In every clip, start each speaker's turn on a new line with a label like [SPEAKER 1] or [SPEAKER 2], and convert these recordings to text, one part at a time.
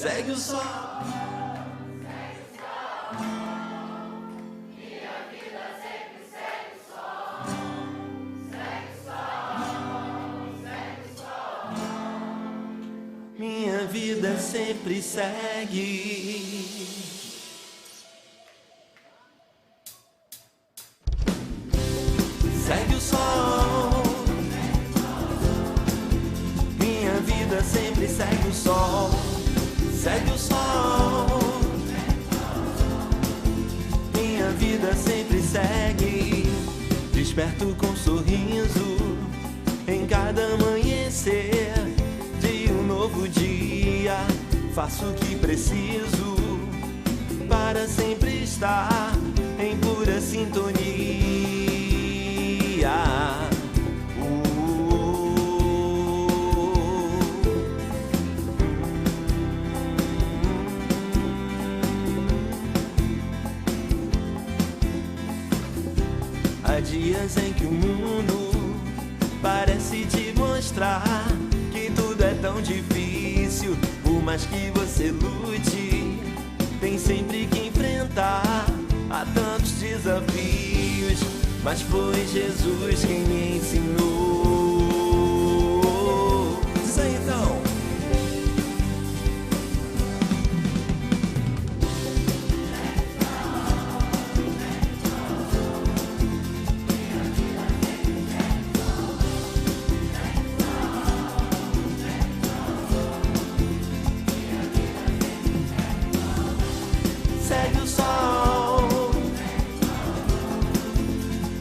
[SPEAKER 1] segue o sol. Minha vida sempre segue. Segue o sol. Minha vida sempre segue o sol. Segue o sol. Minha vida sempre segue. Desperto com sorriso em cada amanhecer de um novo dia. Faço o que preciso para sempre estar em pura sintonia. Há dias em que o mundo parece te mostrar que tudo é tão difícil. Por mais que você lute, tem sempre que enfrentar a tantos desafios. Mas foi Jesus quem me ensinou. Diz aí então. Segue o sol.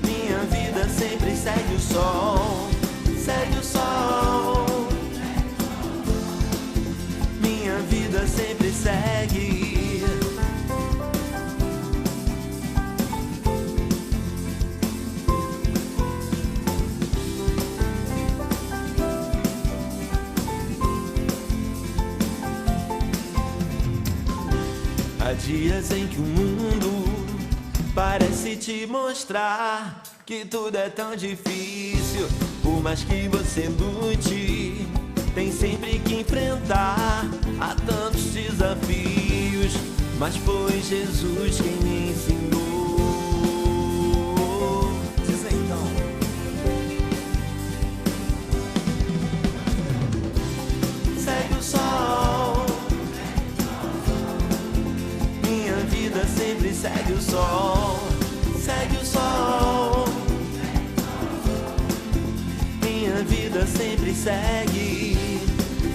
[SPEAKER 1] Minha vida sempre segue o sol. Segue o sol. Minha vida sempre segue. Há dias em que o mundo parece te mostrar que tudo é tão difícil. Por mais que você lute, tem sempre que enfrentar a tantos desafios. Mas foi Jesus quem me ensinou. Diz aí então. Segue o sol. Minha vida sempre segue o sol. Segue o sol. Minha vida sempre segue.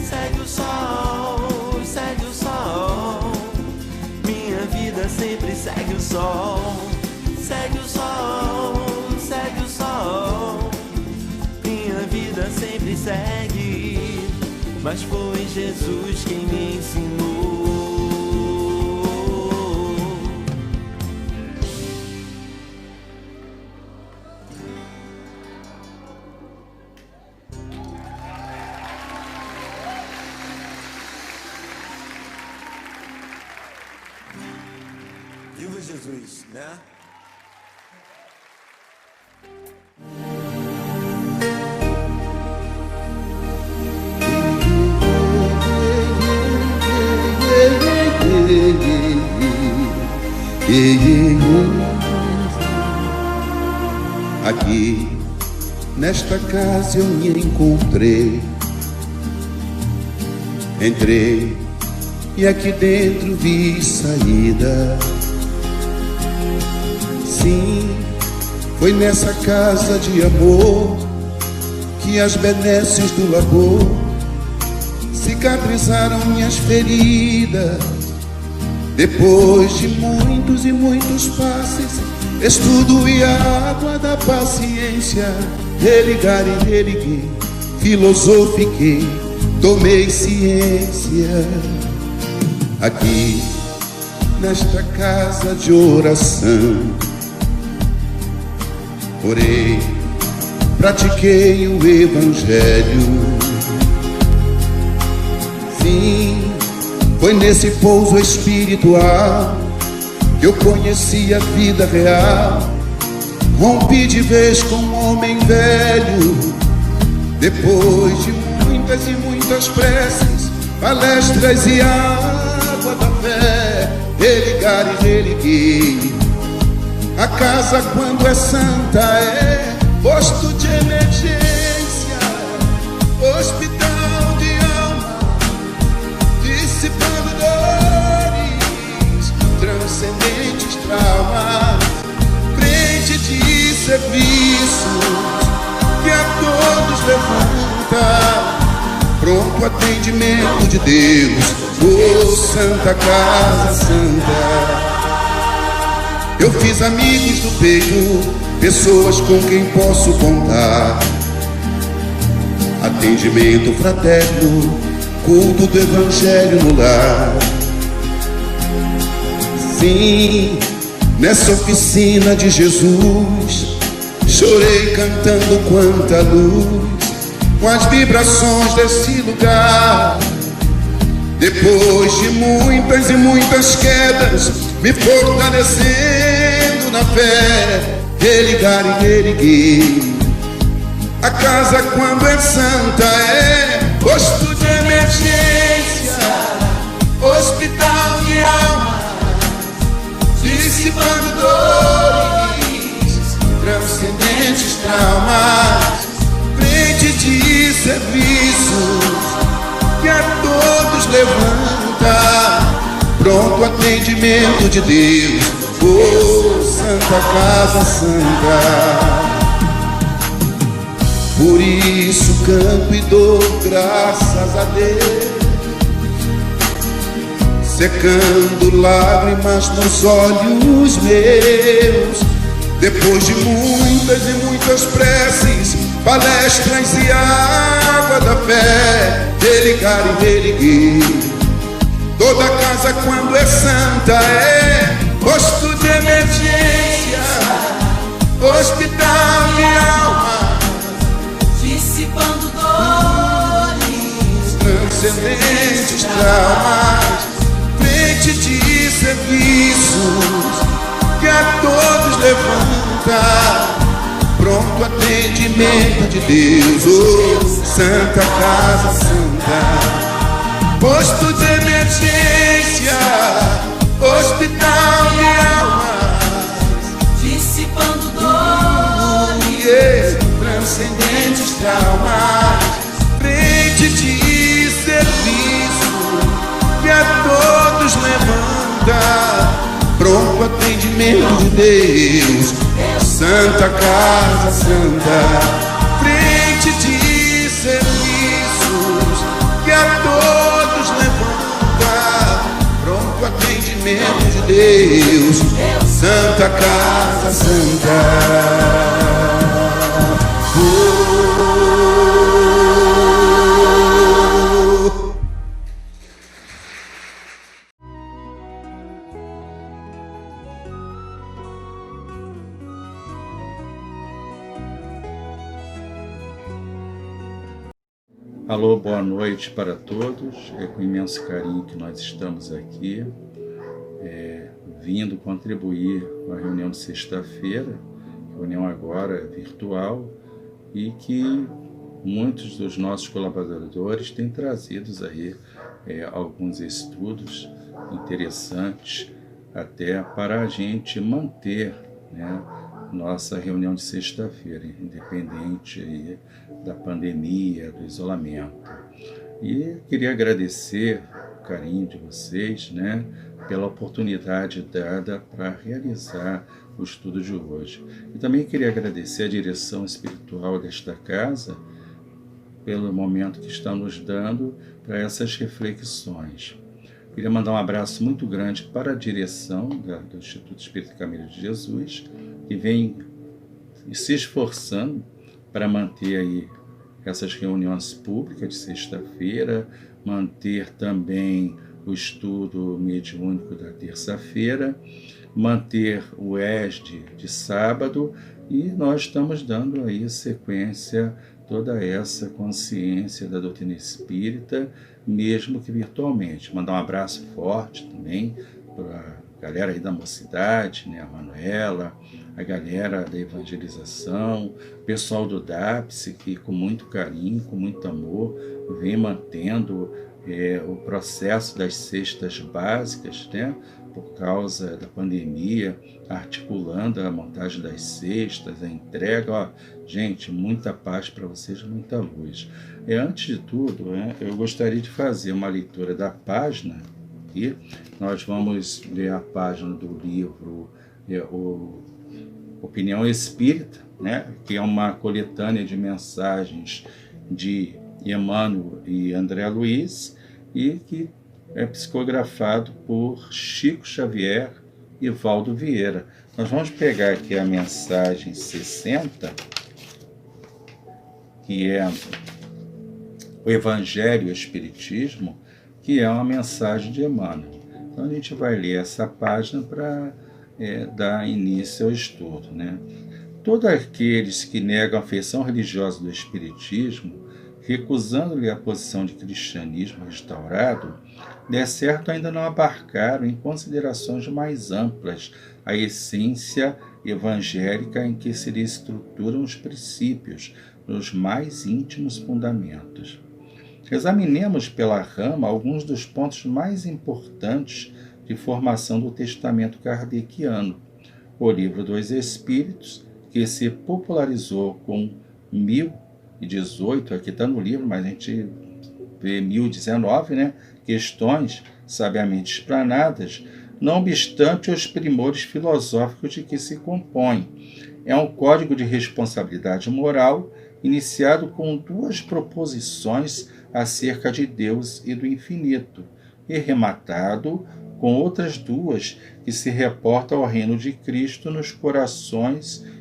[SPEAKER 1] Segue o sol. Segue o sol. Minha vida sempre segue o sol. Segue o sol. Segue o sol. Minha vida sempre segue. Mas foi Jesus quem me ensinou. Viva Jesus, né?
[SPEAKER 2] Aqui, nesta casa eu me encontrei. Entrei e aqui dentro vi saída. Sim, foi nessa casa de amor que as benesses do labor cicatrizaram minhas feridas. Depois de muitos e muitos passes, estudo e a água da paciência, religar e religuei, filosofiquei, tomei ciência. Aqui, nesta casa de oração, orei, pratiquei o evangelho. Sim, foi nesse pouso espiritual que eu conheci a vida real. Rompi de vez com um homem velho. Depois de muitas e muitas preces, palestras e aulas, religar e religuei. A casa quando é santa é posto de emergência, hospital de alma, dissipando dores, transcendentes traumas, frente de serviços que a todos levanta, pronto atendimento de Deus, oh Santa Casa Santa. Eu fiz amigos do peito, pessoas com quem posso contar, atendimento fraterno, culto do Evangelho no lar. Sim, nessa oficina de Jesus, chorei cantando quanta luz, com as vibrações desse lugar. Depois de muitas e muitas quedas, me fortalecendo na fé, religar e reerguer. A casa quando é santa é posto de emergência, hospital de alma, dissipando dores, transcendentes traumas, frente de serviços que a todos levanta, pronto atendimento de Deus, oh Santa Casa Santa. Por isso canto e dou graças a Deus, secando lágrimas nos olhos meus, depois de muitas e muitas preces, palestras e água da fé, religar e reerguer. Toda casa quando é santa é posto de emergência, hospital de alma,
[SPEAKER 3] dissipando dores,
[SPEAKER 2] transcendentes traumas, frente de serviços que a todos levanta, pronto atendimento de Deus, oh Santa Casa Santa. Posto de emergência, hospital de almas,
[SPEAKER 3] dissipando dores,
[SPEAKER 2] transcendentes traumas, frente de serviço que a todos levanta, pronto atendimento de Deus, Santa Casa Santa. Frente de serviços que a todos levanta, pronto atendimento de Deus, Santa Casa Santa.
[SPEAKER 4] Alô, boa noite para todos. É com imenso carinho que nós estamos aqui, vindo contribuir com a reunião de sexta-feira, reunião agora virtual, e que muitos dos nossos colaboradores têm trazido aí alguns estudos interessantes até para a gente manter, né, nossa reunião de sexta-feira, independente aí da pandemia, do isolamento. E queria agradecer o carinho de vocês, né, pela oportunidade dada para realizar o estudo de hoje. E também queria agradecer a direção espiritual desta casa pelo momento que está nos dando para essas reflexões. Queria mandar um abraço muito grande para a direção do Instituto Espírita Caminho de Jesus, que vem se esforçando para manter aí essas reuniões públicas de sexta-feira, manter também o estudo mediúnico da terça-feira, manter o ESD de sábado, e nós estamos dando aí sequência toda essa consciência da doutrina espírita, mesmo que virtualmente. Mandar um abraço forte também para a galera aí da mocidade, né, a Manuela, a galera da evangelização, o pessoal do DAPS, que com muito carinho, com muito amor, vem mantendo o processo das cestas básicas, né, por causa da pandemia, articulando a montagem das cestas, a entrega. Ó, gente, muita paz para vocês, muita luz. Antes de tudo, eu gostaria de fazer uma leitura da página, e nós vamos ler a página do livro Opinião Espírita, que é uma coletânea de mensagens de Emmanuel e André Luiz, e que é psicografado por Chico Xavier e Valdo Vieira. Nós vamos pegar aqui a mensagem 60, que é o Evangelho e o Espiritismo, que é uma mensagem de Emmanuel. Então a gente vai ler essa página para dar início ao estudo. Todos aqueles que negam a feição religiosa do Espiritismo, recusando-lhe a posição de cristianismo restaurado, de certo ainda não abarcaram em considerações mais amplas a essência evangélica em que se lhe estruturam os princípios nos mais íntimos fundamentos. Examinemos pela rama alguns dos pontos mais importantes de formação do testamento kardeciano. O Livro dos Espíritos, que se popularizou com 1018, aqui está no livro, mas a gente vê 1019, questões sabiamente explanadas, não obstante os primores filosóficos de que se compõe. É um código de responsabilidade moral iniciado com 2 proposições acerca de Deus e do infinito, e rematado com outras 2 que se reportam ao reino de Cristo nos corações e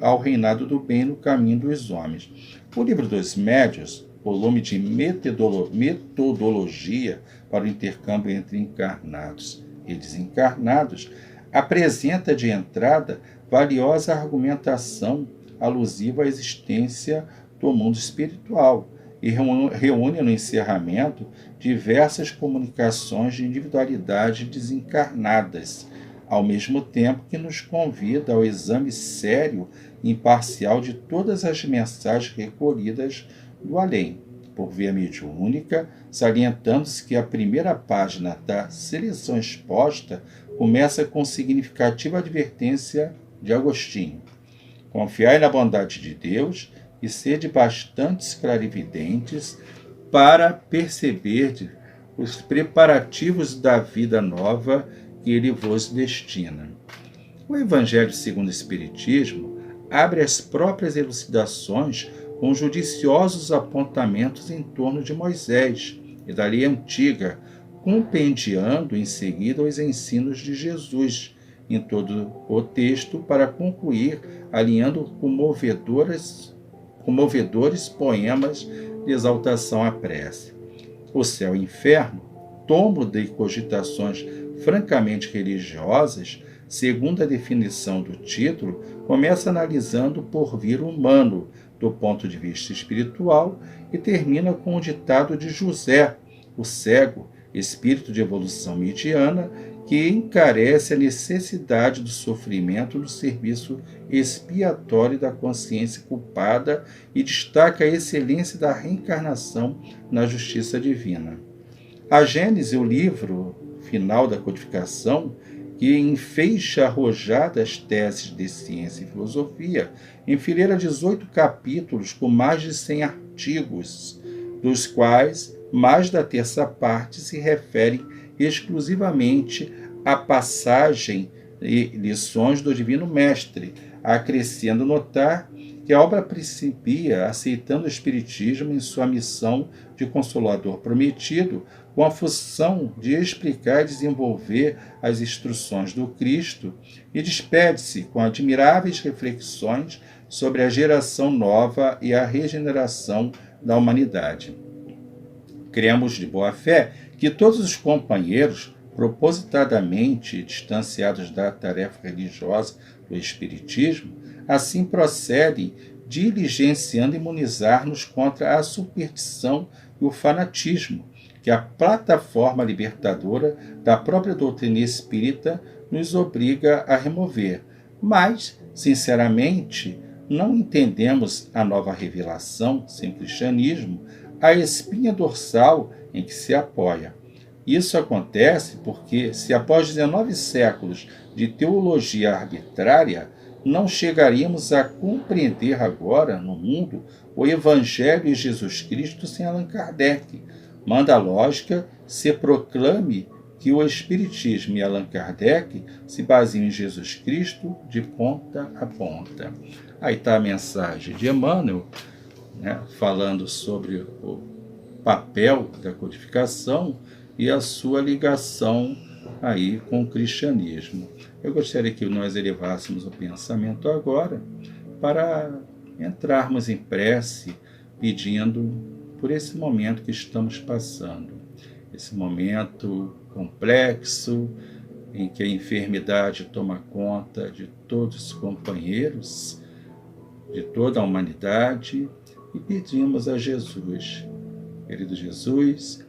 [SPEAKER 4] ao reinado do bem no caminho dos homens. O Livro dos Médiuns, volume de metodologia para o intercâmbio entre encarnados e desencarnados, apresenta de entrada valiosa argumentação alusiva à existência do mundo espiritual e reúne no encerramento diversas comunicações de individualidades desencarnadas, ao mesmo tempo que nos convida ao exame sério e imparcial de todas as mensagens recolhidas do além, por via mediúnica, salientando-se que a primeira página da seleção exposta começa com significativa advertência de Agostinho. Confiai na bondade de Deus e sede bastante clarividentes para perceber os preparativos da vida nova que ele vos destina. O Evangelho segundo o Espiritismo abre as próprias elucidações com judiciosos apontamentos em torno de Moisés e da lei antiga, compendiando em seguida os ensinos de Jesus em todo o texto para concluir alinhando comovedores poemas de exaltação à prece. O céu e o inferno, tomo de cogitações francamente religiosas, segundo a definição do título, começa analisando o porvir humano do ponto de vista espiritual e termina com o ditado de José, o cego, espírito de evolução mediana, que encarece a necessidade do sofrimento no serviço expiatório da consciência culpada e destaca a excelência da reencarnação na justiça divina. A Gênese, o livro final da codificação, que enfeixa arrojadas teses de ciência e filosofia, enfileira 18 capítulos com mais de 100 artigos, dos quais mais da terça parte se referem exclusivamente à passagem e lições do Divino Mestre, acrescendo notar que a obra principia aceitando o Espiritismo em sua missão de Consolador prometido, com a função de explicar e desenvolver as instruções do Cristo, e despede-se com admiráveis reflexões sobre a geração nova e a regeneração da humanidade. Cremos de boa fé que todos os companheiros, propositadamente distanciados da tarefa religiosa do Espiritismo, assim procedem diligenciando imunizar-nos contra a superstição e o fanatismo, que a plataforma libertadora da própria doutrina espírita nos obriga a remover. Mas, sinceramente, não entendemos a nova revelação sem cristianismo, a espinha dorsal em que se apoia. Isso acontece porque, se após 19 séculos de teologia arbitrária, não chegaríamos a compreender agora, no mundo, o Evangelho e Jesus Cristo sem Allan Kardec, manda a lógica se proclame que o Espiritismo e Allan Kardec se baseiam em Jesus Cristo de ponta a ponta. Aí está a mensagem de Emmanuel, né, falando sobre o papel da codificação e a sua ligação aí com o cristianismo. Eu gostaria que nós elevássemos o pensamento agora para entrarmos em prece, pedindo por esse momento que estamos passando, esse momento complexo em que a enfermidade toma conta de todos os companheiros, de toda a humanidade, e pedimos a Jesus, querido Jesus,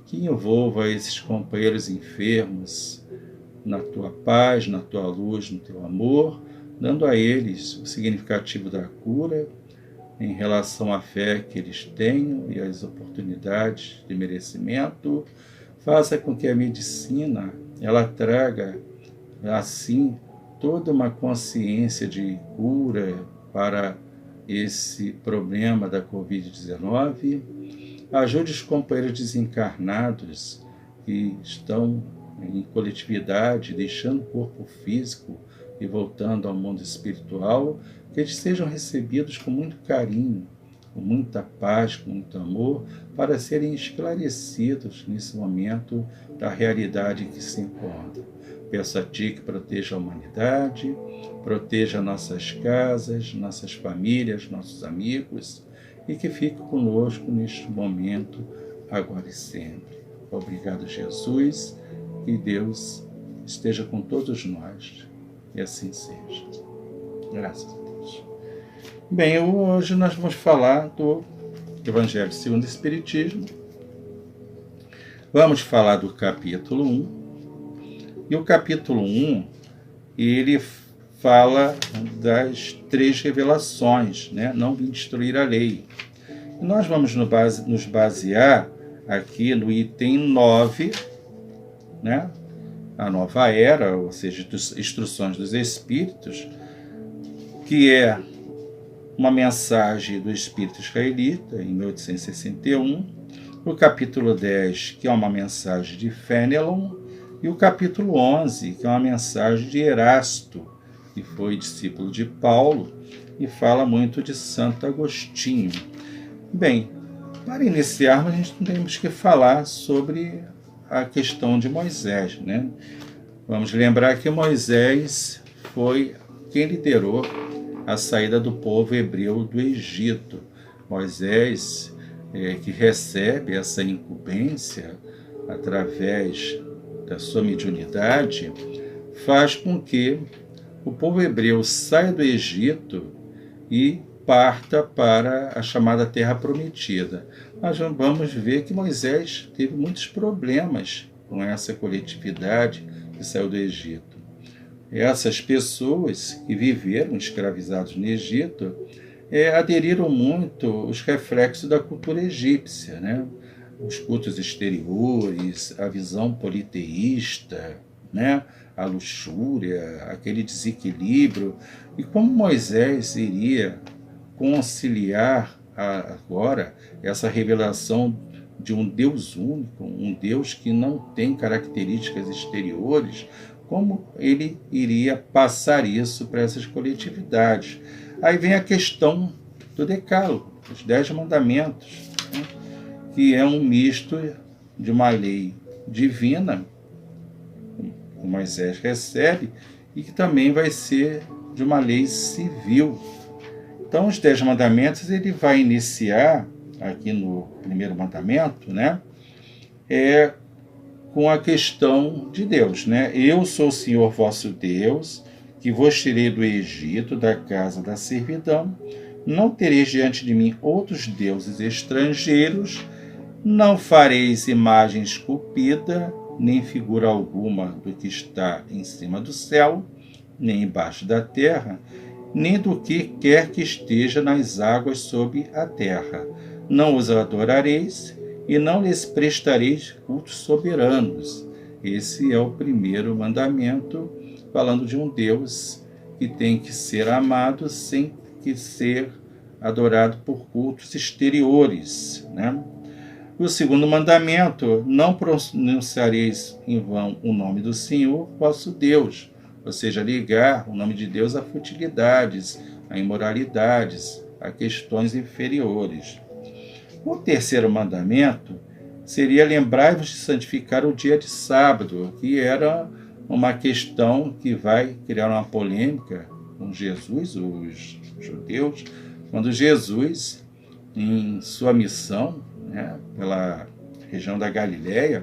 [SPEAKER 4] que envolva esses companheiros enfermos na tua paz, na tua luz, no teu amor, dando a eles o significativo da cura em relação à fé que eles tenham e às oportunidades de merecimento. Faça com que a medicina ela traga, assim, toda uma consciência de cura para esse problema da Covid-19. Ajude os companheiros desencarnados que estão em coletividade, deixando o corpo físico e voltando ao mundo espiritual, que eles sejam recebidos com muito carinho, com muita paz, com muito amor, para serem esclarecidos nesse momento da realidade que se encontra. Peço a Ti que proteja a humanidade, proteja nossas casas, nossas famílias, nossos amigos, e que fique conosco neste momento, agora e sempre. Obrigado, Jesus, que Deus esteja com todos nós, e assim seja. Graças a Deus. Bem, hoje nós vamos falar do Evangelho segundo o Espiritismo. Vamos falar do capítulo 1. E o capítulo 1, ele fala das 3 revelações, né? Não vim destruir a lei. E nós vamos nos basear aqui no item 9, né? A nova era, ou seja, instruções dos Espíritos, que é uma mensagem do Espírito Israelita, em 1861, o capítulo 10, que é uma mensagem de Fenelon, e o capítulo 11, que é uma mensagem de Erasto, que foi discípulo de Paulo, e fala muito de Santo Agostinho. Bem, para iniciarmos, a gente temos que falar sobre a questão de Moisés, né? Vamos lembrar que Moisés foi quem liderou a saída do povo hebreu do Egito. Moisés, que recebe essa incumbência através da sua mediunidade, faz com que o povo hebreu saia do Egito e parta para a chamada Terra Prometida. Nós vamos ver que Moisés teve muitos problemas com essa coletividade que saiu do Egito. Essas pessoas que viveram escravizados no Egito aderiram muito aos reflexos da cultura egípcia, né? Os cultos exteriores, a visão politeísta, né? A luxúria, aquele desequilíbrio. E como Moisés iria conciliar agora essa revelação de um Deus único, um Deus que não tem características exteriores, como ele iria passar isso para essas coletividades? Aí vem a questão do Decálogo, os 10 mandamentos, né? Que é um misto de uma lei divina, que Moisés recebe, e que também vai ser de uma lei civil. Então, os 10 mandamentos, ele vai iniciar, aqui no primeiro mandamento, né? Com a questão de Deus, né? Eu sou o Senhor vosso Deus, que vos tirei do Egito, da casa da servidão. Não tereis diante de mim outros deuses estrangeiros. Não fareis imagem esculpida, nem figura alguma do que está em cima do céu, nem embaixo da terra, nem do que quer que esteja nas águas sob a terra. Não os adorareis, e não lhes prestareis cultos soberanos. Esse é o primeiro mandamento, falando de um Deus que tem que ser amado sem que ser adorado por cultos exteriores, né? O segundo mandamento: não pronunciareis em vão o nome do Senhor, vosso Deus. Ou seja, ligar o nome de Deus a futilidades, a imoralidades, a questões inferiores. O terceiro mandamento seria: lembrai-vos de santificar o dia de sábado, que era uma questão que vai criar uma polêmica com Jesus, os judeus, quando Jesus, em sua missão, né, pela região da Galileia,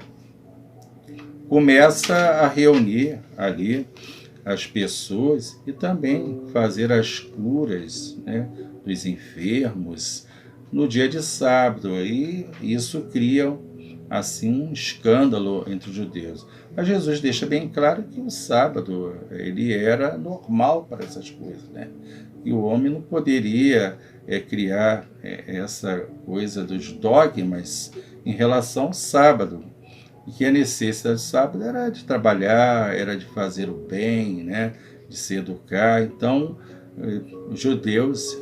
[SPEAKER 4] começa a reunir ali as pessoas e também fazer as curas, né, dos enfermos no dia de sábado, e isso cria assim um escândalo entre os judeus. Mas Jesus deixa bem claro que o sábado ele era normal para essas coisas, né? E o homem não poderia criar essa coisa dos dogmas em relação ao sábado, e que a necessidade do sábado era de trabalhar, era de fazer o bem, né? De se educar. Então, os judeus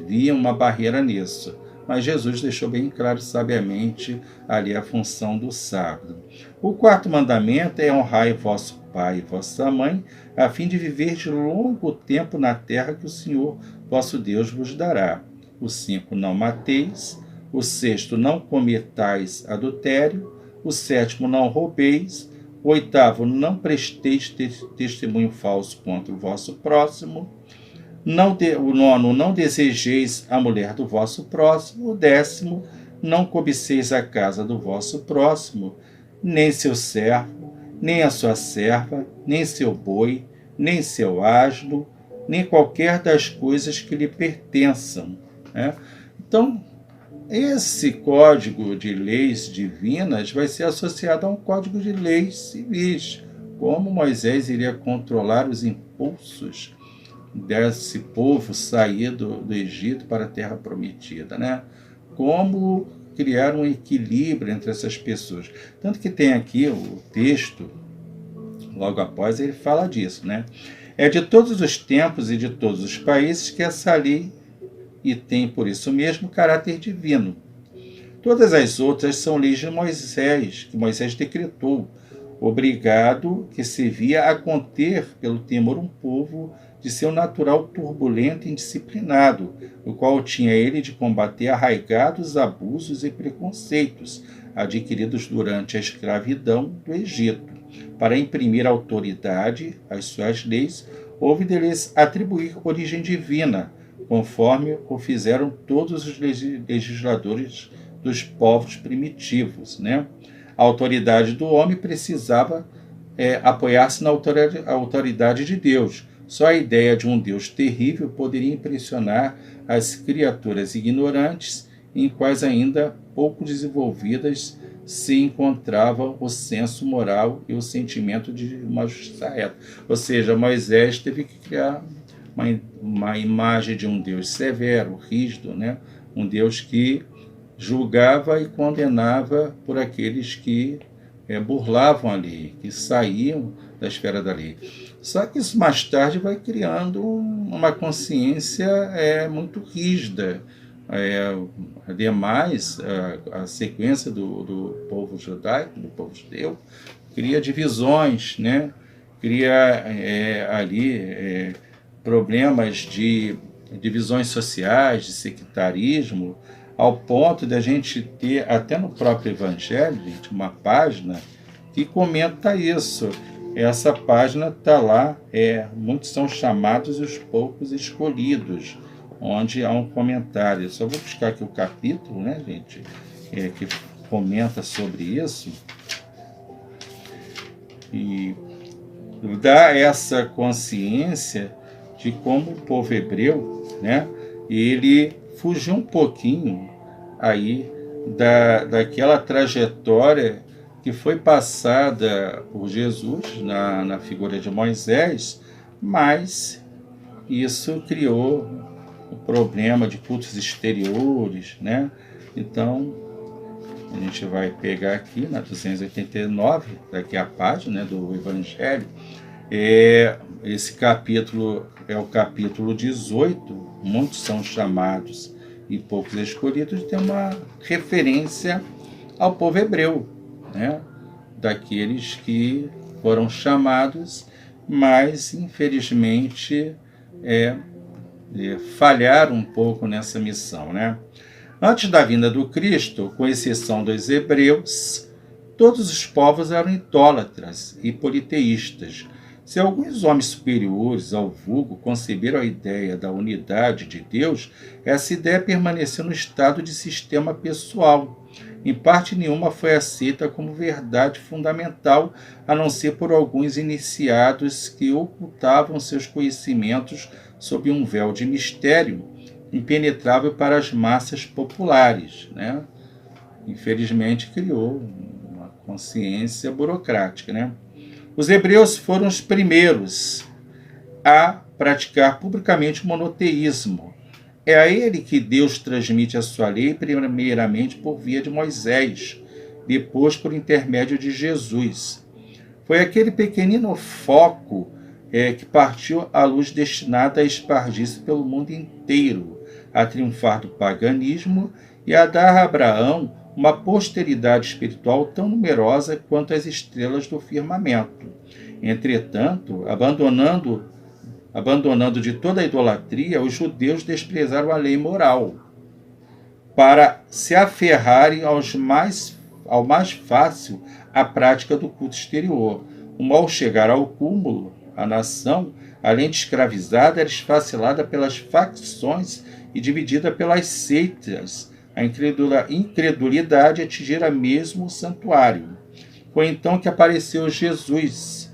[SPEAKER 4] viam uma barreira nisso. Mas Jesus deixou bem claro, sabiamente, ali a função do sábado. O quarto mandamento é: honrai vosso pai e vossa mãe, a fim de viver de longo tempo na terra que o Senhor vosso Deus vos dará. O 5, não mateis. O 6, não cometais adultério. O 7, não roubeis. O 8, não presteis testemunho falso contra o vosso próximo. O 9, não desejeis a mulher do vosso próximo. O 10, não cobiceis a casa do vosso próximo, nem seu servo, nem a sua serva, nem seu boi, nem seu asno, nem qualquer das coisas que lhe pertençam, né? Então, esse código de leis divinas vai ser associado a um código de leis civis, como Moisés iria controlar os impulsos desse povo sair do Egito para a terra prometida, né? Como criar um equilíbrio entre essas pessoas. Tanto que tem aqui o texto, logo após, ele fala disso, né? É de todos os tempos e de todos os países que essa lei, e tem por isso mesmo caráter divino. Todas as outras são leis de Moisés, que Moisés decretou, obrigado que se via a conter pelo temor um povo de seu natural turbulento e indisciplinado, o qual tinha ele de combater arraigados abusos e preconceitos adquiridos durante a escravidão do Egito. Para imprimir autoridade às suas leis, houve de lhes atribuir origem divina, conforme o fizeram todos os legisladores dos povos primitivos, né? A autoridade do homem precisava apoiar-se na autoridade de Deus. Só a ideia de um Deus terrível poderia impressionar as criaturas ignorantes, em quais ainda pouco desenvolvidas se encontrava o senso moral e o sentimento de uma justiça reta. Ou seja, Moisés teve que criar uma imagem de um Deus severo, rígido, né? Um Deus que julgava e condenava por aqueles que burlavam a lei, que saíam da esfera da lei. Só que isso mais tarde vai criando uma consciência muito rígida. Ademais, a sequência do povo judaico, do povo judeu, cria divisões, né? Cria ali problemas de divisões sociais, de sectarismo, ao ponto de a gente ter, até no próprio Evangelho, gente, uma página que comenta isso. Essa página está lá, muitos são chamados e os poucos escolhidos, onde há um comentário. Eu só vou buscar aqui o capítulo, né, gente, que comenta sobre isso, e dá essa consciência de como o povo hebreu, né, ele fugiu um pouquinho aí daquela trajetória que foi passada por Jesus na figura de Moisés, mas isso criou o problema de cultos exteriores, né? Então, a gente vai pegar aqui na 289, daqui a página, né, do Evangelho. Esse capítulo é o capítulo 18, muitos são chamados e poucos escolhidos, tem uma referência ao povo hebreu, né, daqueles que foram chamados, mas infelizmente falharam um pouco nessa missão, né? Antes da vinda do Cristo, com exceção dos hebreus, todos os povos eram idólatras e politeístas. Se alguns homens superiores ao vulgo conceberam a ideia da unidade de Deus, essa ideia permaneceu no estado de sistema pessoal. Em parte nenhuma foi aceita como verdade fundamental, a não ser por alguns iniciados que ocultavam seus conhecimentos sob um véu de mistério impenetrável para as massas populares, né? Infelizmente criou uma consciência burocrática, né? Os hebreus foram os primeiros a praticar publicamente o monoteísmo. É a ele que Deus transmite a sua lei, primeiramente por via de Moisés, depois por intermédio de Jesus. Foi aquele pequenino foco que partiu a luz destinada a espargir-se pelo mundo inteiro, a triunfar do paganismo e a dar a Abraão uma posteridade espiritual tão numerosa quanto as estrelas do firmamento. Entretanto, abandonando de toda a idolatria, os judeus desprezaram a lei moral para se aferrarem ao mais fácil a prática do culto exterior. Ao chegar ao cúmulo, a nação, além de escravizada, era esfacelada pelas facções e dividida pelas seitas. A incredulidade atingira mesmo o santuário. Foi então que apareceu Jesus,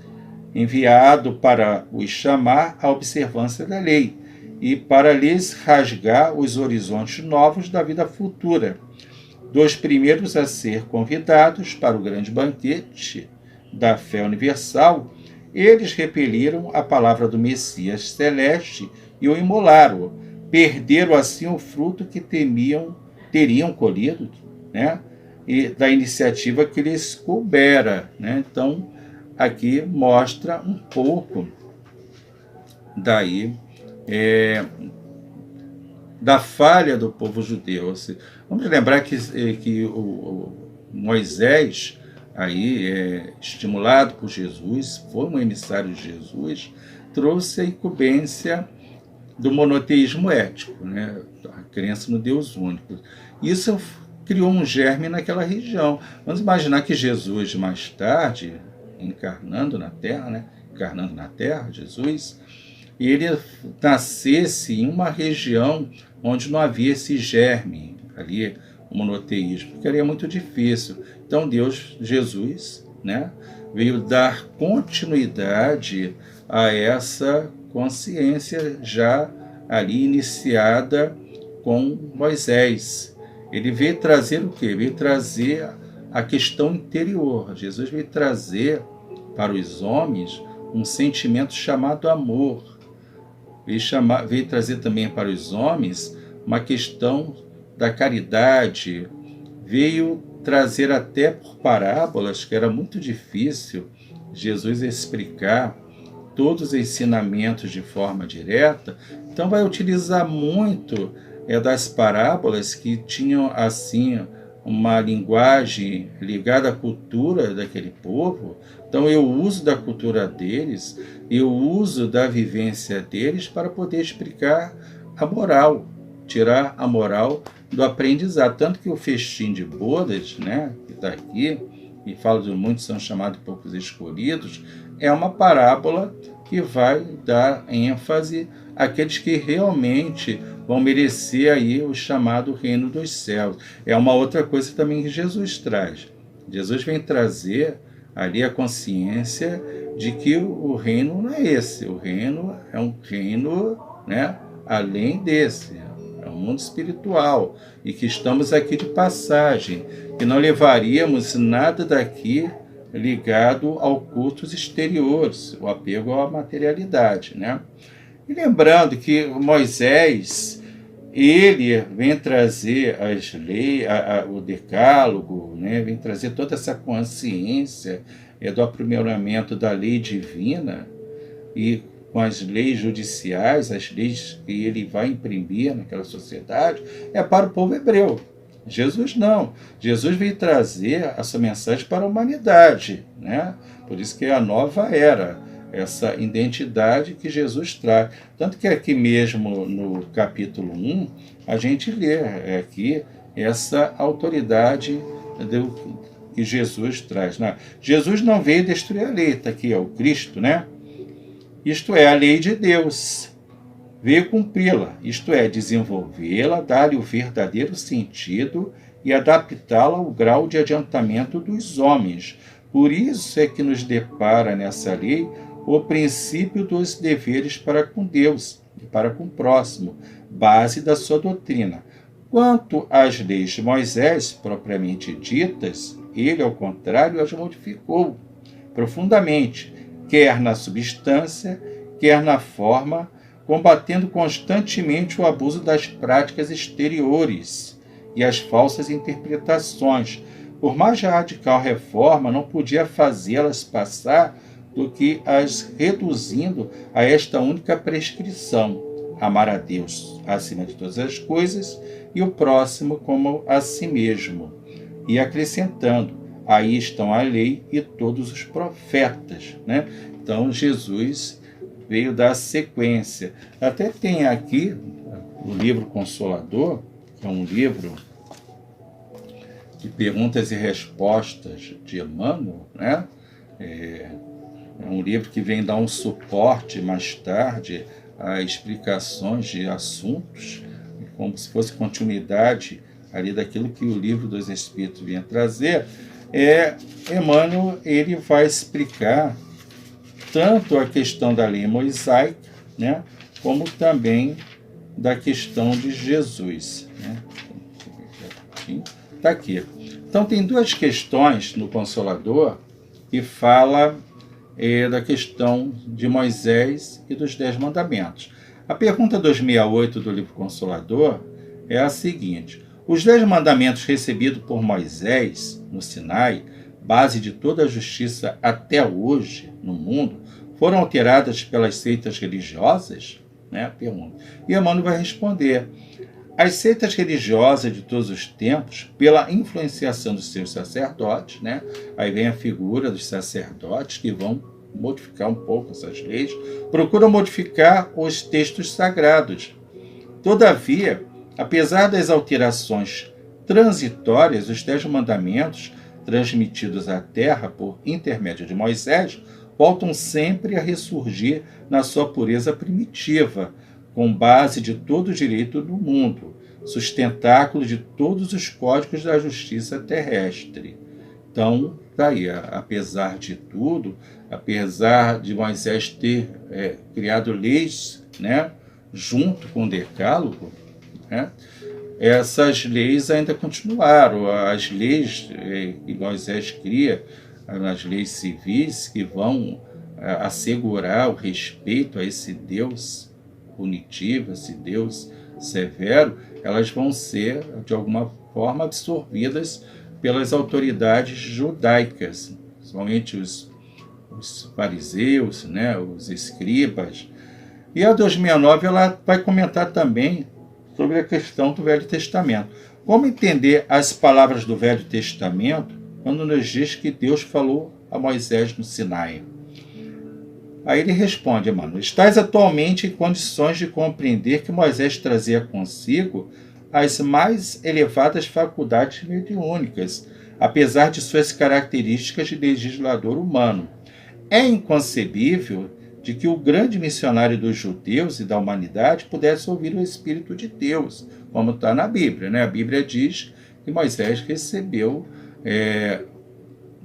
[SPEAKER 4] enviado para os chamar à observância da lei e para lhes rasgar os horizontes novos da vida futura. Dos primeiros a ser convidados para o grande banquete da fé universal, eles repeliram a palavra do Messias celeste e o imolaram. Perderam assim o fruto que teriam colhido, né, e da iniciativa que lhes coubera, né? Então, aqui mostra um pouco daí da falha do povo judeu. Vamos lembrar que o Moisés, aí, estimulado por Jesus, foi um emissário de Jesus, trouxe a incumbência do monoteísmo ético, né? A crença no Deus único. Isso criou um germe naquela região. Vamos imaginar que Jesus, mais tarde, encarnando na Terra, Jesus, ele nascesse em uma região onde não havia esse germe, ali, o monoteísmo, porque seria muito difícil. Então Jesus, né, veio dar continuidade a essa consciência já ali iniciada com Moisés. Ele veio trazer o quê? Veio trazer a questão interior. Jesus veio trazer para os homens um sentimento chamado amor. Veio trazer também para os homens uma questão da caridade. Veio trazer até por parábolas, que era muito difícil Jesus explicar todos os ensinamentos de forma direta. Então vai utilizar muito das parábolas que tinham assim uma linguagem ligada à cultura daquele povo. Então eu uso da cultura deles, eu uso da vivência deles para poder explicar a moral, tirar a moral do aprendizado. Tanto que o festim de bodas, né, que está aqui, e fala de muitos são chamados poucos escolhidos, é uma parábola que vai dar ênfase àqueles que realmente vão merecer aí o chamado reino dos céus. É uma outra coisa também que Jesus traz. Jesus vem trazer ali a consciência de que o reino não é esse. O reino é um reino, né, além desse. É um mundo espiritual. E que estamos aqui de passagem. Que não levaríamos nada daqui ligado ao cultos exteriores, o apego à materialidade, né? E lembrando que Moisés, ele vem trazer as leis, o decálogo, né? Vem trazer toda essa consciência do aprimoramento da lei divina, e com as leis judiciais, as leis que ele vai imprimir naquela sociedade, é para o povo hebreu. Jesus não. Jesus veio trazer essa mensagem para a humanidade, né? Por isso que é a nova era, essa identidade que Jesus traz. Tanto que aqui mesmo no capítulo 1, a gente lê aqui essa autoridade que Jesus traz, né? Jesus não veio destruir a lei, está aqui, é o Cristo, né? Isto é, a lei de Deus. Veio cumpri-la, isto é, desenvolvê-la, dar-lhe o verdadeiro sentido e adaptá-la ao grau de adiantamento dos homens. Por isso é que nos depara nessa lei o princípio dos deveres para com Deus e para com o próximo, base da sua doutrina. Quanto às leis de Moisés, propriamente ditas, ele, ao contrário, as modificou profundamente, quer na substância, quer na forma, combatendo constantemente o abuso das práticas exteriores e as falsas interpretações. Por mais radical reforma, não podia fazê-las passar do que as reduzindo a esta única prescrição: amar a Deus acima de todas as coisas e o próximo como a si mesmo. E acrescentando: aí estão a lei e todos os profetas, né? Então Jesus veio dar sequência. Até tem aqui o livro Consolador, que é um livro de perguntas e respostas de Emmanuel, né? É um livro que vem dar um suporte mais tarde a explicações de assuntos, como se fosse continuidade ali daquilo que o Livro dos Espíritos vinha trazer. Emmanuel ele vai explicar tanto a questão da lei mosaica, né, como também da questão de Jesus, né? Está aqui. Então tem duas questões no Consolador que fala da questão de Moisés e dos 10 mandamentos. A pergunta 268 do livro Consolador é a seguinte: os 10 mandamentos recebidos por Moisés no Sinai, base de toda a justiça até hoje no mundo, foram alteradas pelas seitas religiosas? Né? Pergunta. E Emmanuel vai responder: as seitas religiosas de todos os tempos, pela influenciação dos seus sacerdotes, né? Aí vem a figura dos sacerdotes que vão modificar um pouco essas leis, procuram modificar os textos sagrados. Todavia, apesar das alterações transitórias, os 10 mandamentos, transmitidos à terra por intermédio de Moisés, voltam sempre a ressurgir na sua pureza primitiva, com base de todo o direito do mundo, sustentáculo de todos os códigos da justiça terrestre. Então, daí, apesar de tudo, apesar de Moisés ter criado leis, né, junto com o decálogo, né, essas leis ainda continuaram. As leis que Moisés cria, as leis civis que vão assegurar o respeito a esse Deus punitivo, esse Deus severo, elas vão ser, de alguma forma, absorvidas pelas autoridades judaicas, principalmente os fariseus, né, os escribas. E a 269 ela vai comentar também sobre a questão do Velho Testamento. Como entender as palavras do Velho Testamento quando nos diz que Deus falou a Moisés no Sinai? Aí ele responde: Emmanuel, estás atualmente em condições de compreender que Moisés trazia consigo as mais elevadas faculdades mediúnicas, apesar de suas características de legislador humano. É inconcebível de que o grande missionário dos judeus e da humanidade pudesse ouvir o Espírito de Deus, como está na Bíblia, né? A Bíblia diz que Moisés recebeu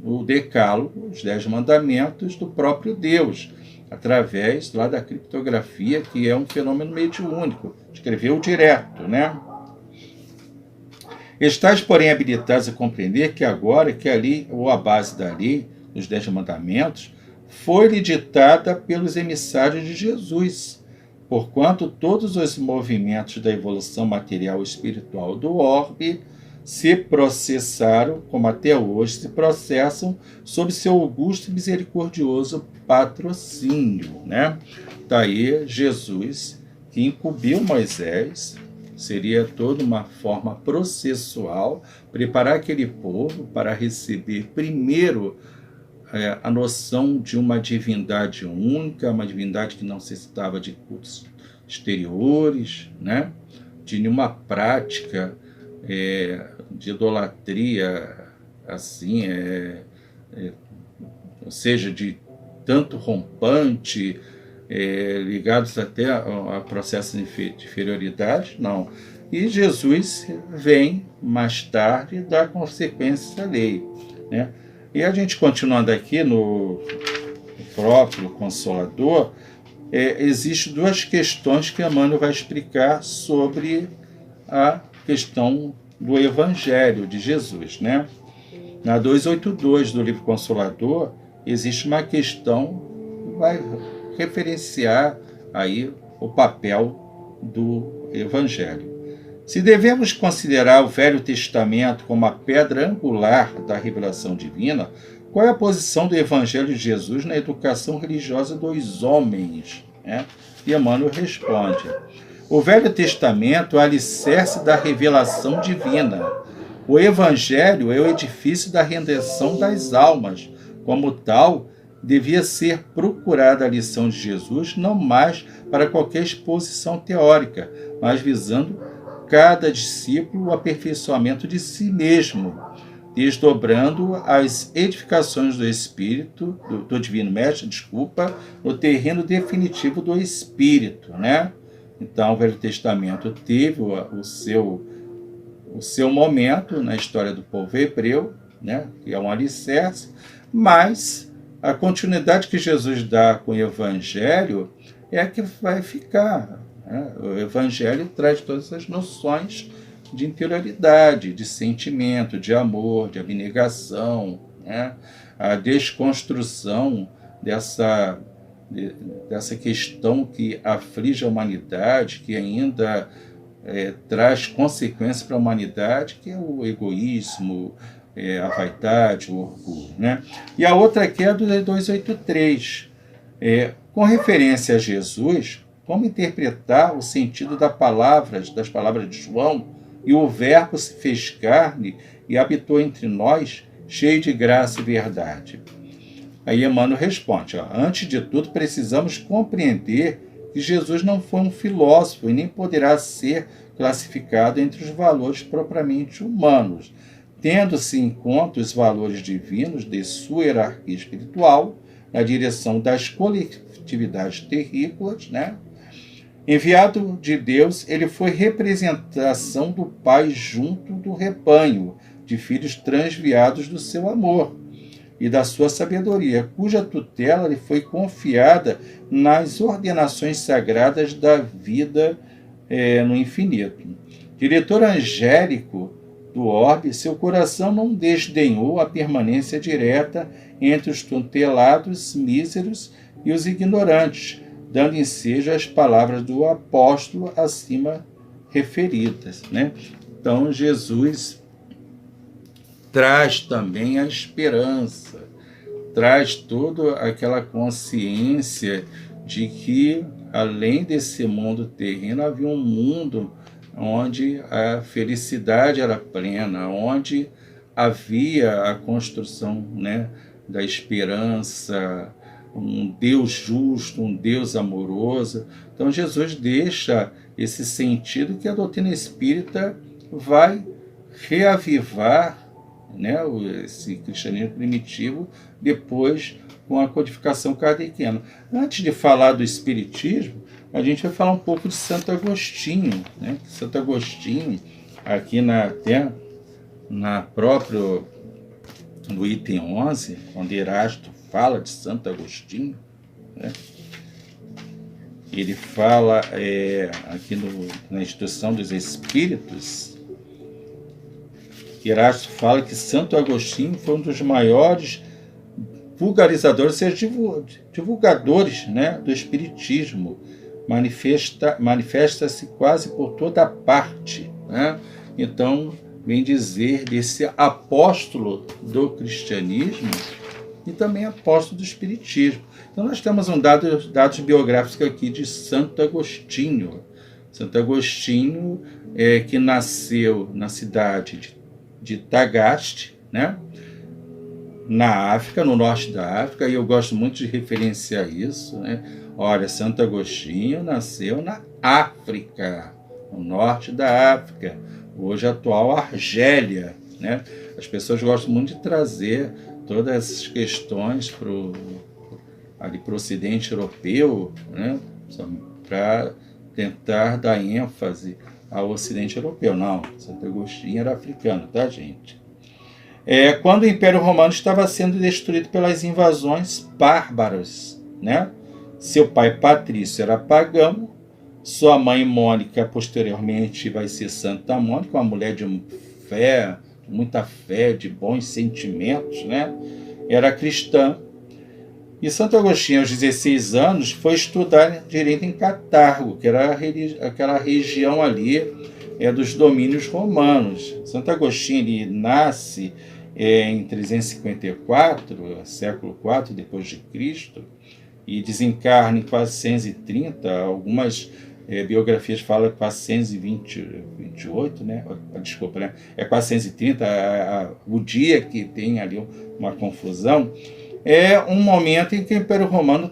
[SPEAKER 4] o decálogo, os 10 mandamentos do próprio Deus, através lá da criptografia, que é um fenômeno mediúnico. Escreveu direto, né? Estás, porém, habilitados a compreender que agora que a lei, ou a base da lei, dos 10 mandamentos, foi-lhe ditada pelos emissários de Jesus, porquanto todos os movimentos da evolução material e espiritual do orbe se processaram, como até hoje se processam, sob seu augusto e misericordioso patrocínio, né? Daí Jesus, que incumbiu Moisés, seria toda uma forma processual, preparar aquele povo para receber primeiro a noção de uma divindade única, uma divindade que não necessitava de cultos exteriores, né? De nenhuma prática de idolatria, assim, ou seja, de tanto rompante, ligados até a processos de inferioridade, não. E Jesus vem mais tarde dar consequência à lei, né? E a gente continuando aqui no próprio Consolador, existem duas questões que Emmanuel vai explicar sobre a questão do Evangelho de Jesus, né? Na 282 do livro Consolador, existe uma questão que vai referenciar aí o papel do Evangelho. Se devemos considerar o Velho Testamento como a pedra angular da revelação divina, qual é a posição do Evangelho de Jesus na educação religiosa dos homens, né? E Emmanuel responde: o Velho Testamento é o alicerce da revelação divina. O Evangelho é o edifício da redenção das almas. Como tal, devia ser procurada a lição de Jesus não mais para qualquer exposição teórica, mas visando cada discípulo o aperfeiçoamento de si mesmo, desdobrando as edificações do Espírito, do Divino Mestre, no terreno definitivo do Espírito, né? Então, o Velho Testamento teve o seu momento na história do povo hebreu, né, que é um alicerce, mas a continuidade que Jesus dá com o Evangelho é a que vai ficar, né? O Evangelho traz todas as noções de interioridade, de sentimento, de amor, de abnegação, né? A desconstrução dessa questão que aflige a humanidade, que ainda traz consequências para a humanidade, que é o egoísmo, a vaidade, o orgulho, né? E a outra aqui é a do 283. Com referência a Jesus, como interpretar o sentido das palavras de João: e o Verbo se fez carne e habitou entre nós, cheio de graça e verdade? Aí Emmanuel responde: antes de tudo, precisamos compreender que Jesus não foi um filósofo e nem poderá ser classificado entre os valores propriamente humanos, tendo-se em conta os valores divinos de sua hierarquia espiritual, na direção das coletividades terrícolas, né? Enviado de Deus, ele foi representação do Pai junto do rebanho de filhos transviados do seu amor e da sua sabedoria, cuja tutela lhe foi confiada nas ordenações sagradas da vida no infinito. Diretor angélico do orbe, seu coração não desdenhou a permanência direta entre os tutelados míseros e os ignorantes, dando ensejo às palavras do apóstolo acima referidas, né? Então, Jesus traz também a esperança, traz toda aquela consciência de que, além desse mundo terreno, havia um mundo onde a felicidade era plena, onde havia a construção, né, da esperança, um Deus justo, um Deus amoroso. Então Jesus deixa esse sentido que a doutrina espírita vai reavivar, né, esse cristianismo primitivo depois com a codificação kardeciana. Antes de falar do espiritismo, a gente vai falar um pouco de Santo Agostinho, né? Santo Agostinho, aqui no item 11, quando Erasto fala de Santo Agostinho, né? Ele fala aqui na Instrução dos Espíritos, Erasto fala que Santo Agostinho foi um dos maiores vulgarizadores, ou seja, divulgadores, né, do Espiritismo, manifesta-se quase por toda parte, né? Então, vem dizer desse apóstolo do cristianismo e também apóstolo do espiritismo. Então, nós temos dados biográficos aqui de Santo Agostinho. Santo Agostinho, que nasceu na cidade de Tagaste, né? Na África, no norte da África, e eu gosto muito de referenciar isso, né? Olha, Santo Agostinho nasceu na África, no norte da África, hoje atual Argélia, né? As pessoas gostam muito de trazer todas essas questões ali para o Ocidente europeu, né? Para tentar dar ênfase ao Ocidente europeu. Não, Santo Agostinho era africano, tá, gente? Quando o Império Romano estava sendo destruído pelas invasões bárbaras, né? Seu pai Patrício era pagão, sua mãe Mônica posteriormente vai ser Santa Mônica, uma mulher de fé, muita fé, de bons sentimentos, né? Era cristã. E Santo Agostinho, aos 16 anos, foi estudar direito em Catargo, que era aquela região ali dos domínios romanos. Santo Agostinho ele nasce em 354, século IV depois de Cristo, e desencarna em 430. Algumas biografias falam 428, né? Desculpa, né? 430, o dia que tem ali uma confusão. É um momento em que o Império Romano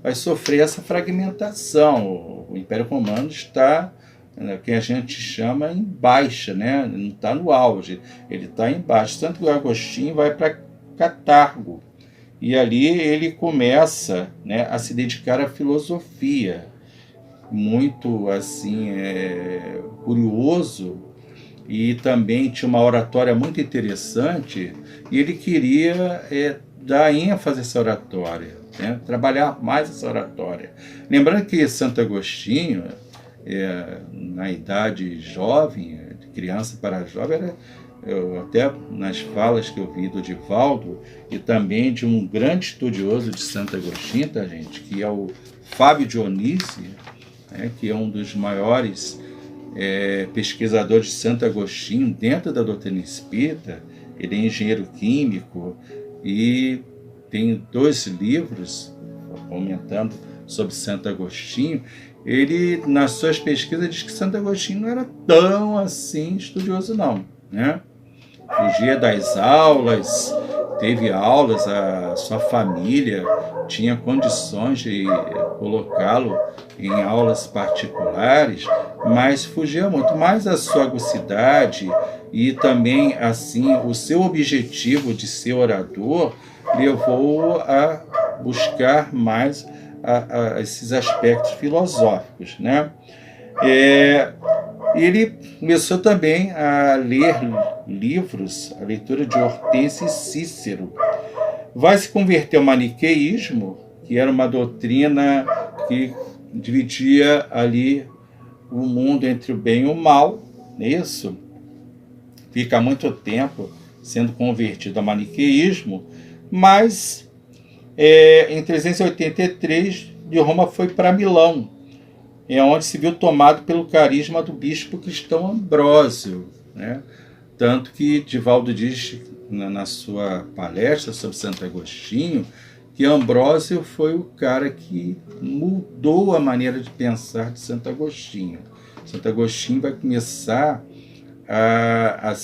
[SPEAKER 4] vai sofrer essa fragmentação. O Império Romano está, que a gente chama em baixa, né? Não está no auge, ele está em baixa. Tanto que o Agostinho vai para Catargo, e ali ele começa, né, a se dedicar à filosofia, muito assim, curioso, e também tinha uma oratória muito interessante, e ele queria dar ênfase a essa oratória, né? Trabalhar mais essa oratória. Lembrando que Santo Agostinho, na idade jovem, de criança para jovem, até nas falas que eu vi do Divaldo, e também de um grande estudioso de Santo Agostinho, tá, gente, que é o Fábio Dionísio, né, que é um dos maiores pesquisadores de Santo Agostinho dentro da doutrina espírita. Ele é engenheiro químico e tem 2 livros comentando sobre Santo Agostinho. Ele, nas suas pesquisas, diz que Santo Agostinho não era tão assim estudioso, não, né? Fugia das aulas, teve aulas, a sua família tinha condições de colocá-lo em aulas particulares, mas fugia muito. Mas a sua agucidade e também assim o seu objetivo de ser orador levou a buscar mais esses aspectos filosóficos, né? Ele começou também a ler livros, a leitura de Hortêncio e Cícero. Vai se converter ao maniqueísmo, que era uma doutrina que dividia ali o mundo entre o bem e o mal, não é isso? Fica muito tempo sendo convertido ao maniqueísmo, mas em 383 de Roma foi para Milão, onde se viu tomado pelo carisma do bispo cristão Ambrósio, né? Tanto que Divaldo diz na sua palestra sobre Santo Agostinho que Ambrósio foi o cara que mudou a maneira de pensar de Santo Agostinho. Santo Agostinho vai começar a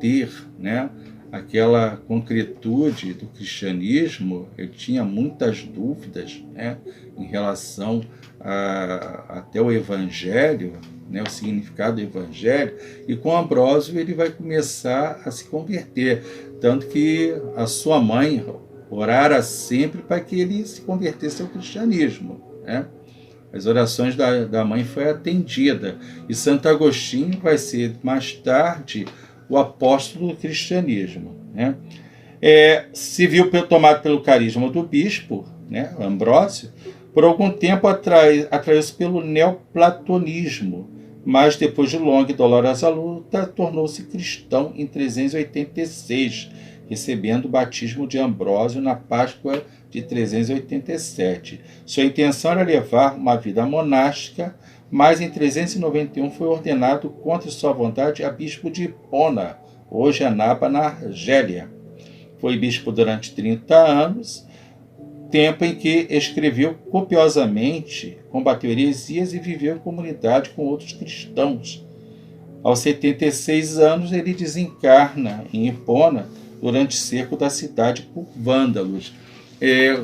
[SPEAKER 4] ter, né, aquela concretude do cristianismo. Ele tinha muitas dúvidas, né, em relação até o Evangelho, né, o significado do Evangelho, e com Ambrósio ele vai começar a se converter, tanto que a sua mãe orara sempre para que ele se convertesse ao cristianismo, né? As orações da mãe foi atendida, e Santo Agostinho vai ser mais tarde o apóstolo do cristianismo, né? Se viu tomado pelo carisma do bispo, né, Ambrósio. Por algum tempo atraiu-se pelo neoplatonismo, mas depois de longa e dolorosa luta tornou-se cristão em 386, recebendo o batismo de Ambrósio na Páscoa de 387. Sua intenção era levar uma vida monástica, mas em 391 foi ordenado contra sua vontade a bispo de Hipona, hoje Annaba, na Argélia. Foi bispo durante 30 anos, tempo em que escreveu copiosamente, combateu heresias e viveu em comunidade com outros cristãos. Aos 76 anos, ele desencarna em Hipona durante o cerco da cidade por vândalos.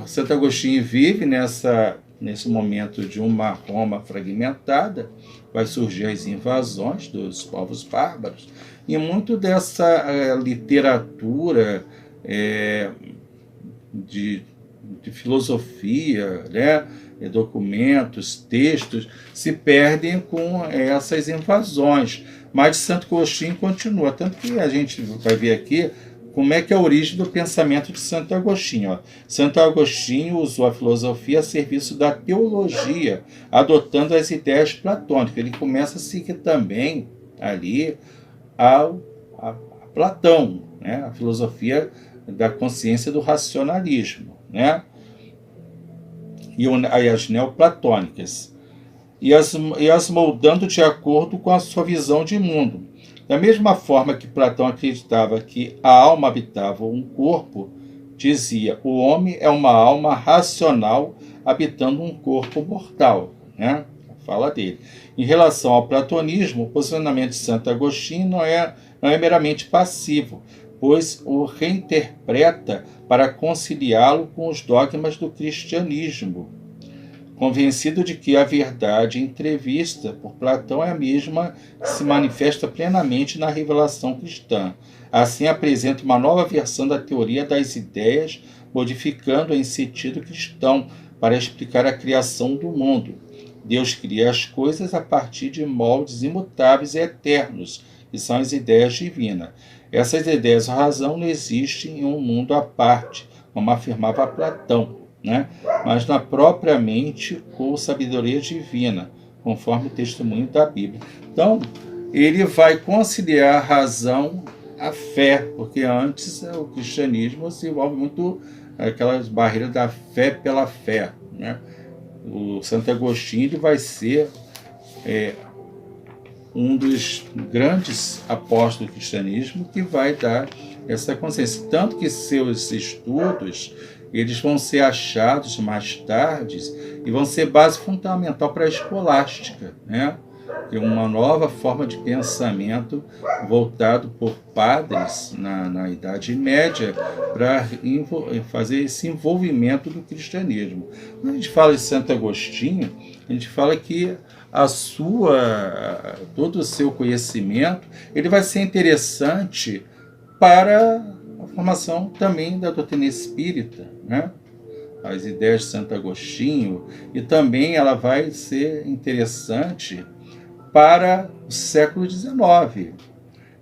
[SPEAKER 4] Santo Agostinho vive nesse momento de uma Roma fragmentada, vai surgir as invasões dos povos bárbaros, e muito dessa literatura de filosofia, né, documentos, textos, se perdem com essas invasões. Mas Santo Agostinho continua, tanto que a gente vai ver aqui como é que é a origem do pensamento de Santo Agostinho. Santo Agostinho usou a filosofia a serviço da teologia, adotando as ideias platônicas. Ele começa a seguir também ali a Platão, né? A filosofia da consciência do racionalismo, né? E as neoplatônicas, e as moldando de acordo com a sua visão de mundo. Da mesma forma que Platão acreditava que a alma habitava um corpo, dizia: o homem é uma alma racional habitando um corpo mortal, né? A fala dele. Em relação ao platonismo, o posicionamento de Santo Agostinho não é meramente passivo, pois o reinterpreta para conciliá-lo com os dogmas do cristianismo, convencido de que a verdade entrevista por Platão é a mesma que se manifesta plenamente na revelação cristã. Assim, apresenta uma nova versão da teoria das ideias, modificando-a em sentido cristão para explicar a criação do mundo. Deus cria as coisas a partir de moldes imutáveis e eternos, que são as ideias divinas. Essas ideias da razão não existem em um mundo à parte, como afirmava Platão, né? Mas na própria mente ou sabedoria divina, conforme o testemunho da Bíblia. Então, ele vai conciliar a razão à fé, porque antes o cristianismo se envolve muito aquelas barreiras da fé pela fé, né? O Santo Agostinho ele vai ser um dos grandes apóstolos do cristianismo que vai dar essa consciência. Tanto que seus estudos eles vão ser achados mais tarde e vão ser base fundamental para a escolástica, né? Que é uma nova forma de pensamento voltado por padres na Idade Média para fazer esse envolvimento do cristianismo. Quando a gente fala de Santo Agostinho, a gente fala que todo o seu conhecimento ele vai ser interessante para a formação também da doutrina espírita, né? As ideias de Santo Agostinho, e também ela vai ser interessante para o século XIX.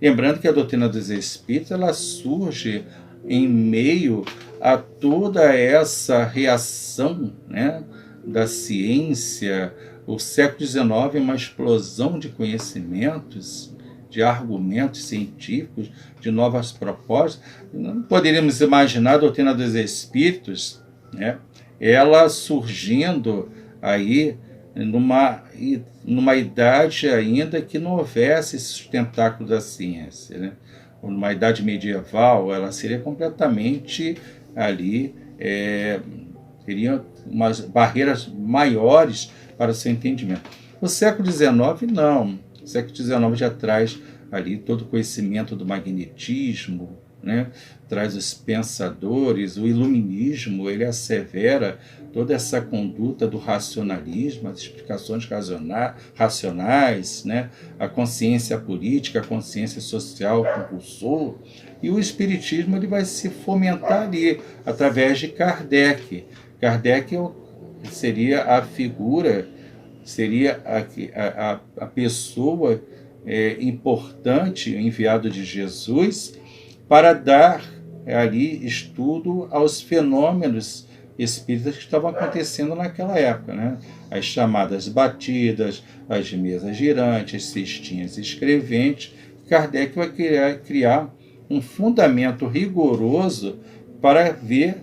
[SPEAKER 4] Lembrando que a doutrina dos espíritos ela surge em meio a toda essa reação, né, da ciência. O século XIX é uma explosão de conhecimentos, de argumentos científicos, de novas propostas. Não poderíamos imaginar a doutrina dos espíritos, né, ela surgindo aí numa idade ainda que não houvesse esse sustentáculo da ciência, né? Numa idade medieval, ela seria completamente ali, teria umas barreiras maiores para o seu entendimento. O século XIX, não. O século XIX já traz ali todo o conhecimento do magnetismo, né? Traz os pensadores, o iluminismo, ele assevera toda essa conduta do racionalismo, as explicações racionais, né? A consciência política, a consciência social com Rousseau, e o espiritismo ele vai se fomentar ali através de Kardec. Kardec seria a figura, seria a pessoa importante, o enviado de Jesus, para dar ali estudo aos fenômenos espíritas que estavam acontecendo naquela época, né? As chamadas batidas, as mesas girantes, as cestinhas escreventes. Kardec vai criar um fundamento rigoroso para ver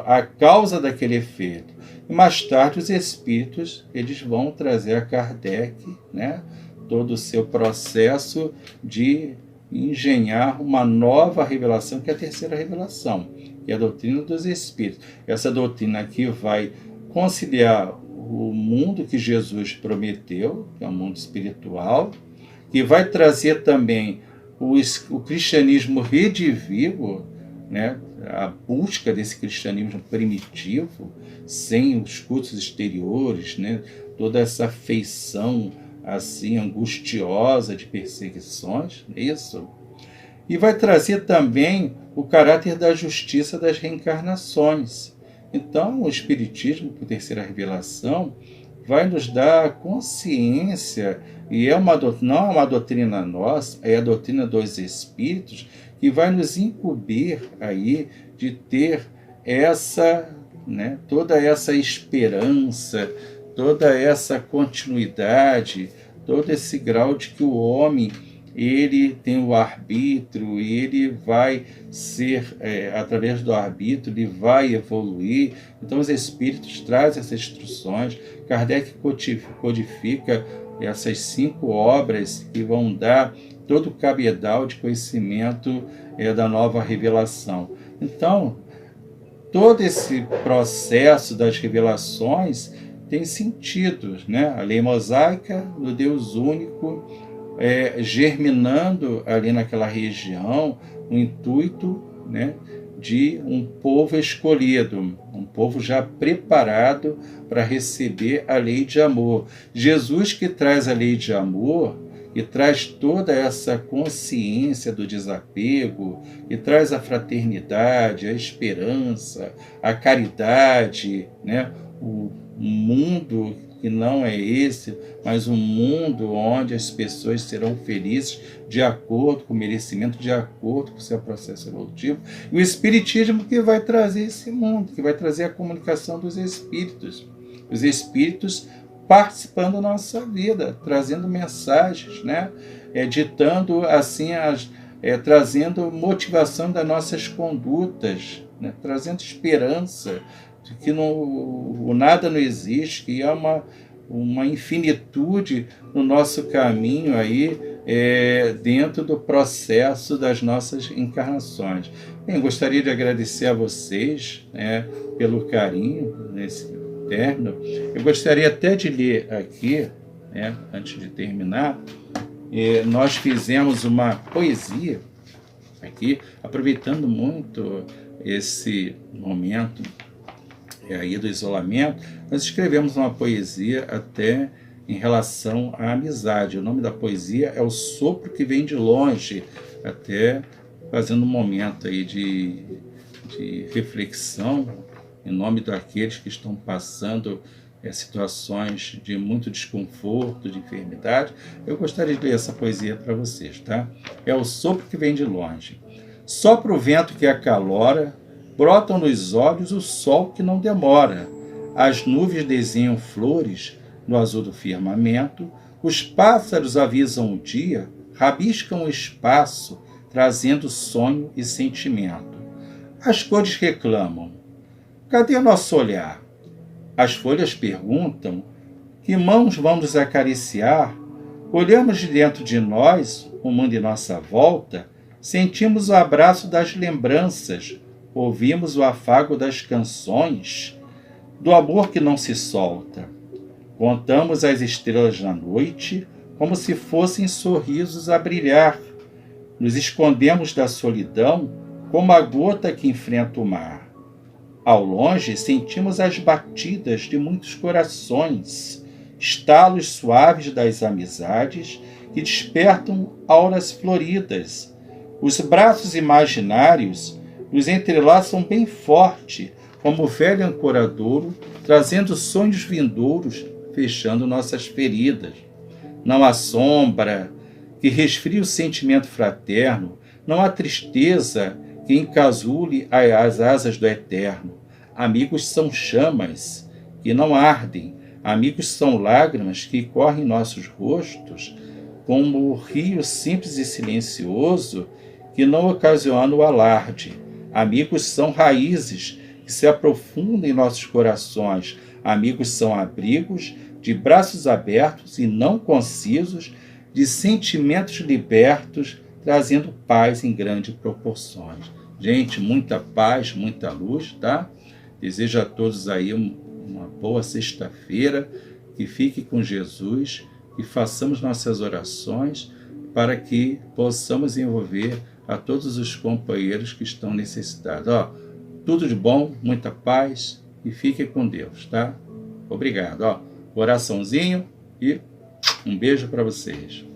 [SPEAKER 4] a causa daquele efeito. E mais tarde os espíritos eles vão trazer a Kardec, né, todo o seu processo de engenhar uma nova revelação, que é a terceira revelação, que é a doutrina dos espíritos. Essa doutrina aqui vai conciliar o mundo que Jesus prometeu, que é um mundo espiritual, que vai trazer também o cristianismo redivivo, né, a busca desse cristianismo primitivo, sem os cultos exteriores, né, toda essa feição assim angustiosa de perseguições, isso. E vai trazer também o caráter da justiça das reencarnações. Então, o Espiritismo, por terceira revelação, vai nos dar consciência, e não é uma doutrina nossa, é a doutrina dos Espíritos, que vai nos incumbir aí de ter essa, né, toda essa esperança, toda essa continuidade, todo esse grau de que o homem ele tem o arbítrio e ele vai ser, através do arbítrio, ele vai evoluir. Então os espíritos trazem essas instruções, Kardec codifica essas 5 obras que vão dar todo o cabedal de conhecimento da nova revelação. Então, todo esse processo das revelações tem sentido, né? A lei mosaica do Deus único, germinando ali naquela região o intuito, né, de um povo escolhido, um povo já preparado para receber a lei de amor. Jesus que traz a lei de amor e traz toda essa consciência do desapego, e traz a fraternidade, a esperança, a caridade, né? O mundo que não é esse, mas um mundo onde as pessoas serão felizes de acordo com o merecimento, de acordo com o seu processo evolutivo. E o Espiritismo que vai trazer esse mundo, que vai trazer a comunicação dos espíritos. Os espíritos participando da nossa vida, trazendo mensagens, né? Ditando assim, trazendo motivação das nossas condutas, né? Trazendo esperança, de que o nada não existe, que há uma infinitude no nosso caminho aí, dentro do processo das nossas encarnações. Bem, gostaria de agradecer a vocês, né, pelo carinho nesse término. Eu gostaria até de ler aqui, né, antes de terminar, nós fizemos uma poesia aqui, aproveitando muito esse momento aí do isolamento. Nós escrevemos uma poesia até em relação à amizade. O nome da poesia é O Sopro que Vem de Longe, até fazendo um momento aí de reflexão em nome daqueles que estão passando situações de muito desconforto, de enfermidade. Eu gostaria de ler essa poesia para vocês, tá? É O Sopro que Vem de Longe. Sopra o vento que acalora, brotam nos olhos o sol que não demora. As nuvens desenham flores no azul do firmamento, os pássaros avisam o dia, rabiscam o espaço, trazendo sonho e sentimento. As cores reclamam: cadê nosso olhar? As folhas perguntam: que mãos vão nos acariciar? Olhamos de dentro de nós, o mundo em nossa volta, sentimos o abraço das lembranças, ouvimos o afago das canções, do amor que não se solta. Contamos as estrelas na noite, como se fossem sorrisos a brilhar. Nos escondemos da solidão, como a gota que enfrenta o mar. Ao longe, sentimos as batidas de muitos corações, estalos suaves das amizades que despertam auras floridas. Os braços imaginários nos entrelaçam bem forte, como o velho ancoradouro, trazendo sonhos vindouros, fechando nossas feridas. Não há sombra que resfrie o sentimento fraterno, não há tristeza que encasule as asas do eterno. Amigos são chamas que não ardem, amigos são lágrimas que correm em nossos rostos, como o rio simples e silencioso que não ocasiona o alarde. Amigos são raízes que se aprofundam em nossos corações. Amigos são abrigos de braços abertos e não concisos, de sentimentos libertos, trazendo paz em grandes proporções. Gente, muita paz, muita luz, tá? Desejo a todos aí uma boa sexta-feira, que fique com Jesus e façamos nossas orações para que possamos envolver a todos os companheiros que estão necessitados. Tudo de bom, muita paz e fique com Deus, tá? Obrigado. Oraçãozinho e um beijo para vocês.